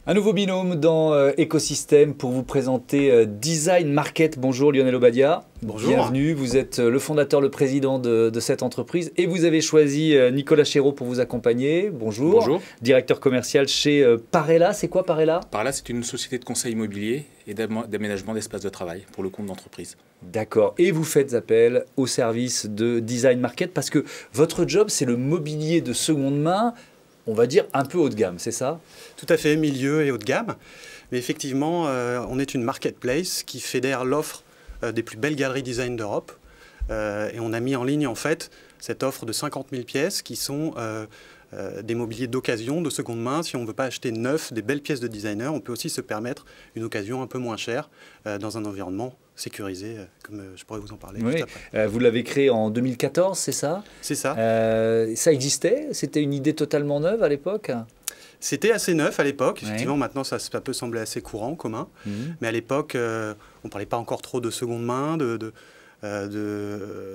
Un nouveau binôme dans Écosystème pour vous présenter Design Market. Bonjour Lionel Obadia. Bonjour. Bienvenue, vous êtes le fondateur, le président de cette entreprise et vous avez choisi Nicolas Chéreau pour vous accompagner. Bonjour. Bonjour. Directeur commercial chez Parella. C'est quoi Parella? Parella, c'est une société de conseil immobilier et d'aménagement d'espaces de travail pour le compte d'entreprise. D'accord. Et vous faites appel au service de Design Market parce que votre job, c'est le mobilier de seconde main, on va dire un peu haut de gamme, c'est ça? Tout à fait, milieu et haut de gamme. Mais effectivement, on est une marketplace qui fédère l'offre des plus belles galeries design d'Europe. Et on a mis en ligne, en fait, cette offre de 50 000 pièces qui sont des mobiliers d'occasion, de seconde main. Si on ne veut pas acheter neuf, des belles pièces de designer, on peut aussi se permettre une occasion un peu moins chère dans un environnement sécurisé, comme je pourrais vous en parler Oui. juste après. Vous l'avez créé en 2014, c'est ça? C'est ça. Ça existait? C'était une idée totalement neuve à l'époque? C'était assez neuf à l'époque. Ouais. Effectivement, maintenant, ça peut sembler assez courant, commun. Mais à l'époque, on ne parlait pas encore trop de seconde main, de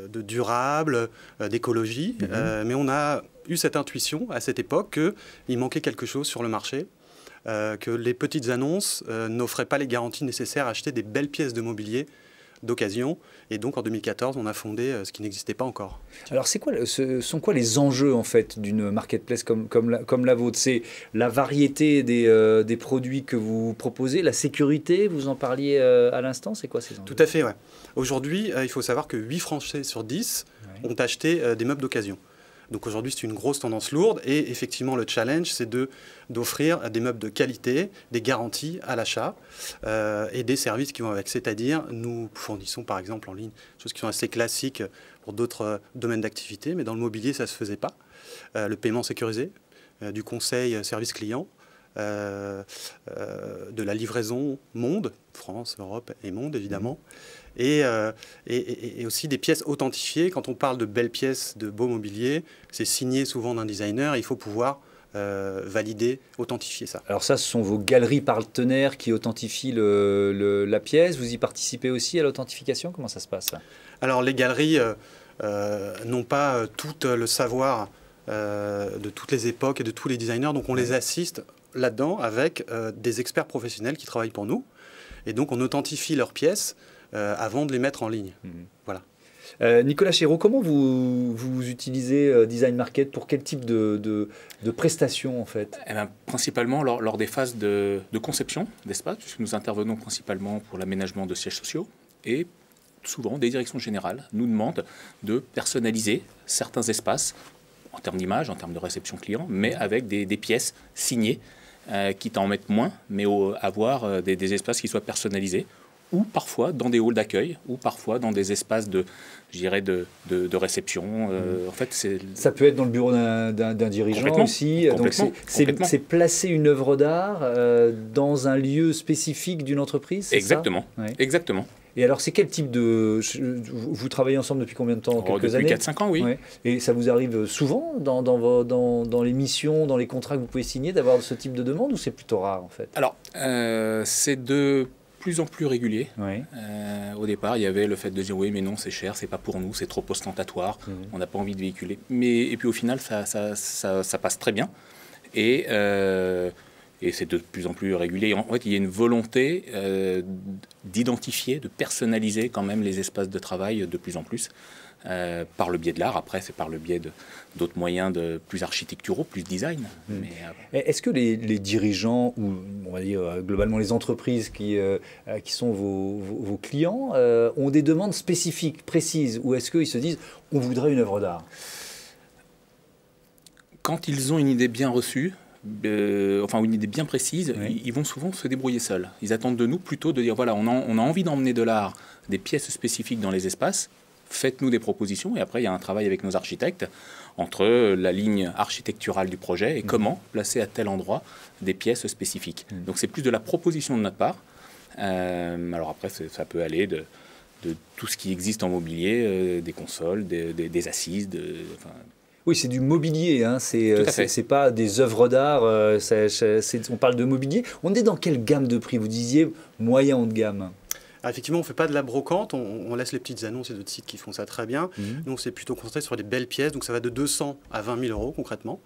durable, d'écologie. Mais on a eu cette intuition à cette époque qu'il manquait quelque chose sur le marché, que les petites annonces n'offraient pas les garanties nécessaires à acheter des belles pièces de mobilier d'occasion. Et donc en 2014, on a fondé ce qui n'existait pas encore. Alors ce sont quoi les enjeux en fait d'une marketplace comme la vôtre? C'est la variété des produits que vous proposez, la sécurité, vous en parliez à l'instant, c'est quoi ces enjeux? Tout à fait, ouais. Aujourd'hui, il faut savoir que 8 Français sur 10 ont acheté des meubles d'occasion. Donc aujourd'hui, c'est une grosse tendance lourde et effectivement, le challenge, c'est d'offrir des meubles de qualité, des garanties à l'achat et des services qui vont avec. C'est-à-dire, nous fournissons par exemple en ligne des choses qui sont assez classiques pour d'autres domaines d'activité, mais dans le mobilier, ça ne se faisait pas. Le paiement sécurisé, du conseil service client, de la livraison monde, France, Europe et monde évidemment. Et aussi des pièces authentifiées. Quand on parle de belles pièces, de beau mobilier, c'est signé souvent d'un designer. Il faut pouvoir valider, authentifier ça. Alors ça, ce sont vos galeries partenaires qui authentifient la pièce. Vous y participez aussi à l'authentification? Comment ça se passe? Alors les galeries n'ont pas tout le savoir de toutes les époques et de tous les designers. Donc on les assiste là-dedans avec des experts professionnels qui travaillent pour nous. Et donc on authentifie leurs pièces avant de les mettre en ligne. Voilà. Nicolas Chéreau, comment vous utilisez Design Market pour quel type de prestations en fait? Eh bien, principalement lors des phases de conception d'espace, puisque nous intervenons principalement pour l'aménagement de sièges sociaux et souvent des directions générales nous demandent de personnaliser certains espaces en termes d'image, en termes de réception client, mais avec des pièces signées qui t'en mettent moins, mais avoir des espaces qui soient personnalisés, ou parfois dans des halls d'accueil, ou parfois dans des espaces de réception. En fait, ça peut être dans le bureau d'un dirigeant aussi. Donc c'est placer une œuvre d'art dans un lieu spécifique d'une entreprise, c'est exactement, ça? Ouais. Exactement. Et alors, c'est quel type de... Vous travaillez ensemble depuis combien de temps? Quelques années? Depuis 4-5 ans, oui. Ouais. Et ça vous arrive souvent dans les missions, dans les contrats que vous pouvez signer, d'avoir ce type de demande, ou c'est plutôt rare en fait? Alors, c'est de plus en plus régulier. Oui. Au départ, il y avait le fait de dire oui, mais non, c'est cher, c'est pas pour nous, c'est trop ostentatoire, on n'a pas envie de véhiculer. Et puis au final, ça passe très bien. Et c'est de plus en plus régulier. En fait, il y a une volonté d'identifier, de personnaliser quand même les espaces de travail de plus en plus. Par le biais de l'art, après c'est par le biais d'autres moyens plus architecturaux, plus design. Est-ce que les dirigeants, ou on va dire globalement les entreprises qui sont vos clients, ont des demandes spécifiques, précises, ou est-ce qu'ils se disent on voudrait une œuvre d'art? Quand ils ont une idée bien reçue, enfin une idée bien précise, ils vont souvent se débrouiller seuls. Ils attendent de nous plutôt de dire voilà, on a envie d'emmener de l'art, des pièces spécifiques dans les espaces, faites-nous des propositions. Et après, il y a un travail avec nos architectes entre la ligne architecturale du projet et comment placer à tel endroit des pièces spécifiques. Donc c'est plus de la proposition de notre part. Alors après, ça peut aller de tout ce qui existe en mobilier, des consoles, des assises, Oui, c'est du mobilier, hein. C'est pas des œuvres d'art, on parle de mobilier. On est dans quelle gamme de prix? Vous disiez moyen haut de gamme. Effectivement, on ne fait pas de la brocante, on laisse les petites annonces et d'autres sites qui font ça très bien. Nous, on s'est plutôt concentré sur des belles pièces, donc ça va de 200 à 20 000 euros concrètement.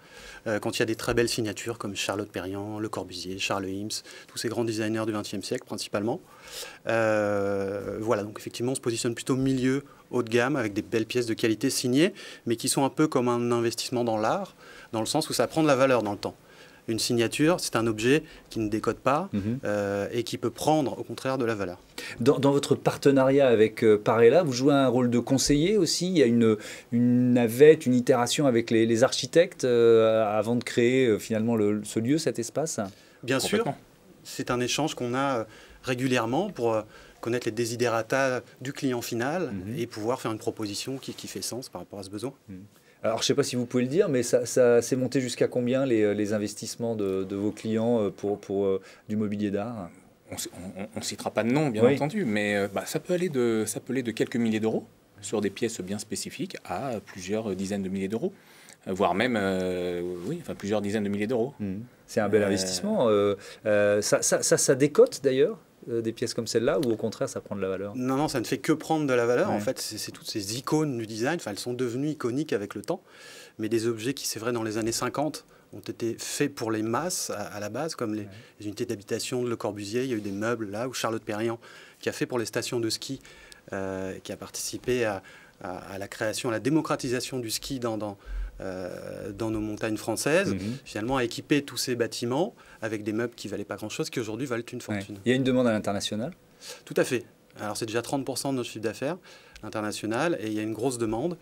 Quand il y a des très belles signatures comme Charlotte Perriand, Le Corbusier, Charles Eames, tous ces grands designers du XXe siècle principalement. Voilà, donc effectivement, on se positionne plutôt milieu, haut de gamme, avec des belles pièces de qualité signées, mais qui sont un peu comme un investissement dans l'art, dans le sens où ça prend de la valeur dans le temps. Une signature, c'est un objet qui ne décode pas et qui peut prendre, au contraire, de la valeur. Dans votre partenariat avec Parella, vous jouez un rôle de conseiller aussi. Il y a une navette, une itération avec les architectes avant de créer finalement ce lieu, cet espace. Bien sûr, c'est un échange qu'on a régulièrement pour connaître les desiderata du client final et pouvoir faire une proposition qui fait sens par rapport à ce besoin. Alors, je ne sais pas si vous pouvez le dire, mais ça s'est monté jusqu'à combien les investissements de vos clients pour du mobilier d'art? On ne citera pas de nom, bien entendu, mais ça peut aller de quelques milliers d'euros sur des pièces bien spécifiques à plusieurs dizaines de milliers d'euros, voire même plusieurs dizaines de milliers d'euros. C'est un bel investissement. Ça décote d'ailleurs des pièces comme celle-là, ou au contraire ça prend de la valeur? Non, ça ne fait que prendre de la valeur. En fait, c'est toutes ces icônes du design, elles sont devenues iconiques avec le temps, mais des objets qui, c'est vrai, dans les années 50 ont été faits pour les masses à la base, comme les unités d'habitation de Le Corbusier. Il y a eu des meubles là, ou Charlotte Perriand qui a fait pour les stations de ski, qui a participé à la création, à la démocratisation du ski dans nos montagnes françaises, finalement à équiper tous ces bâtiments avec des meubles qui ne valaient pas grand-chose, qui aujourd'hui valent une fortune. Il y a une demande à l'international? Tout à fait. Alors c'est déjà 30% de notre chiffre d'affaires international, et il y a une grosse demande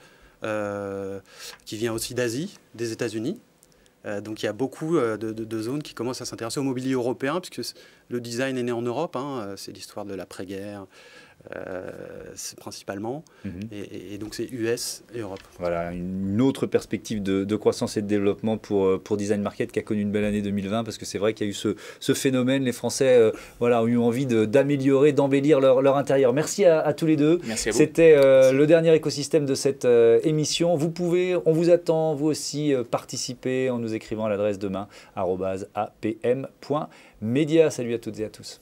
qui vient aussi d'Asie, des États-Unis. Donc il y a beaucoup de zones qui commencent à s'intéresser au mobilier européen, puisque le design est né en Europe, c'est l'histoire de l'après-guerre principalement, et donc c'est US et Europe. Voilà, une autre perspective de croissance et de développement pour Design Market, qui a connu une belle année 2020, parce que c'est vrai qu'il y a eu ce phénomène, les Français ont eu envie d'améliorer, d'embellir leur intérieur. Merci à tous les deux. Merci à vous. C'était le dernier écosystème de cette émission. On vous attend vous aussi participer en nous écrivant à l'adresse demain@apm.media. Salut à toutes et à tous.